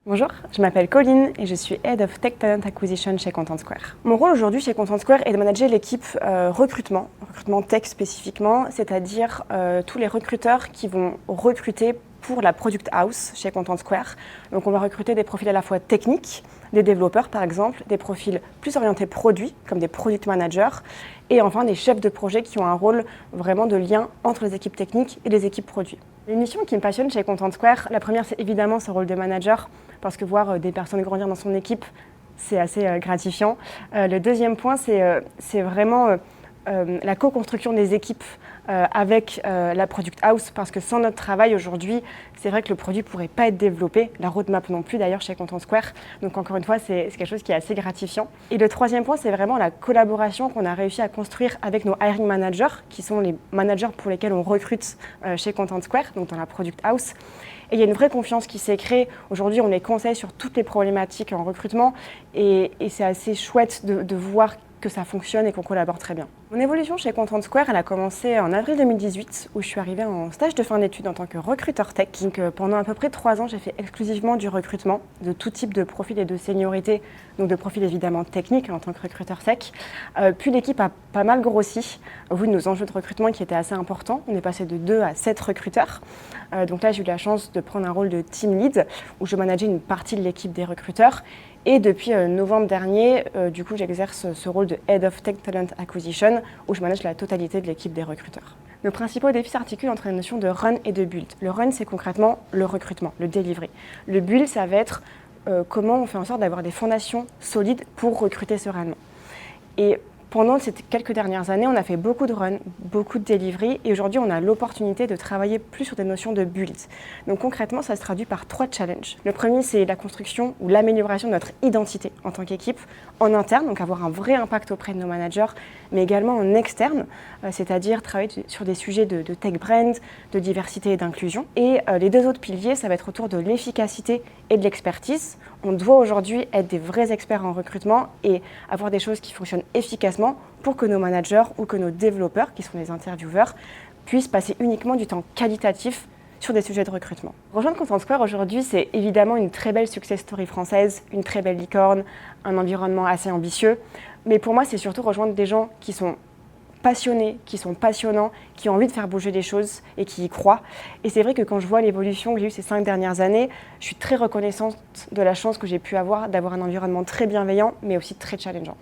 Bonjour, je m'appelle Colline et je suis Head of Tech Talent Acquisition chez Content Square. Mon rôle aujourd'hui chez Content Square est de manager l'équipe recrutement tech spécifiquement, c'est-à-dire tous les recruteurs qui vont recruter pour la Product House chez Content Square. Donc on va recruter des profils à la fois techniques, des développeurs par exemple, des profils plus orientés produits comme des Product Managers et enfin des chefs de projet qui ont un rôle vraiment de lien entre les équipes techniques et les équipes produits. Les missions qui me passionnent chez Content Square, la première c'est évidemment ce rôle de manager parce que voir des personnes grandir dans son équipe, c'est assez gratifiant. Le deuxième point, c'est vraiment la co-construction des équipes avec la Product House, parce que sans notre travail aujourd'hui, c'est vrai que le produit ne pourrait pas être développé, la roadmap non plus d'ailleurs chez Content Square. Donc encore une fois, c'est quelque chose qui est assez gratifiant. Et le troisième point, c'est vraiment la collaboration qu'on a réussi à construire avec nos hiring managers, qui sont les managers pour lesquels on recrute chez Content Square, donc dans la Product House. Et il y a une vraie confiance qui s'est créée. Aujourd'hui, on les conseille sur toutes les problématiques en recrutement et c'est assez chouette de voir que ça fonctionne et qu'on collabore très bien. Mon évolution chez Content Square, elle a commencé en avril 2018 où je suis arrivée en stage de fin d'études en tant que recruteur tech. Donc pendant à peu près 3 ans, j'ai fait exclusivement du recrutement de tout type de profil et de seniorité, donc de profil évidemment technique en tant que recruteur tech. Puis l'équipe a pas mal grossi au vu de nos enjeux de recrutement qui étaient assez importants. On est passé de 2 à 7 recruteurs. Donc là, j'ai eu la chance de prendre un rôle de team lead où je manageais une partie de l'équipe des recruteurs. Et depuis novembre dernier, du coup, j'exerce ce rôle de Head of Tech Talent Acquisition où je manage la totalité de l'équipe des recruteurs. Nos principaux défis s'articulent entre les notions de run et de build. Le run, c'est concrètement le recrutement, le delivery. Le build, ça va être comment on fait en sorte d'avoir des fondations solides pour recruter sereinement. Et pendant ces quelques dernières années, on a fait beaucoup de run, beaucoup de delivery et aujourd'hui, on a l'opportunité de travailler plus sur des notions de build. Donc concrètement, ça se traduit par 3 challenges. Le premier, c'est la construction ou l'amélioration de notre identité en tant qu'équipe en interne, donc avoir un vrai impact auprès de nos managers, mais également en externe, c'est-à-dire travailler sur des sujets de tech brand, de diversité et d'inclusion. Et les 2 autres piliers, ça va être autour de l'efficacité et de l'expertise. On doit aujourd'hui être des vrais experts en recrutement et avoir des choses qui fonctionnent efficacement pour que nos managers ou que nos développeurs, qui sont les intervieweurs, puissent passer uniquement du temps qualitatif sur des sujets de recrutement. Rejoindre Content Square aujourd'hui, c'est évidemment une très belle success story française, une très belle licorne, un environnement assez ambitieux. Mais pour moi, c'est surtout rejoindre des gens qui sont passionnés, qui sont passionnants, qui ont envie de faire bouger les choses et qui y croient. Et c'est vrai que quand je vois l'évolution que j'ai eue ces 5 dernières années, je suis très reconnaissante de la chance que j'ai pu avoir d'avoir un environnement très bienveillant, mais aussi très challengeant.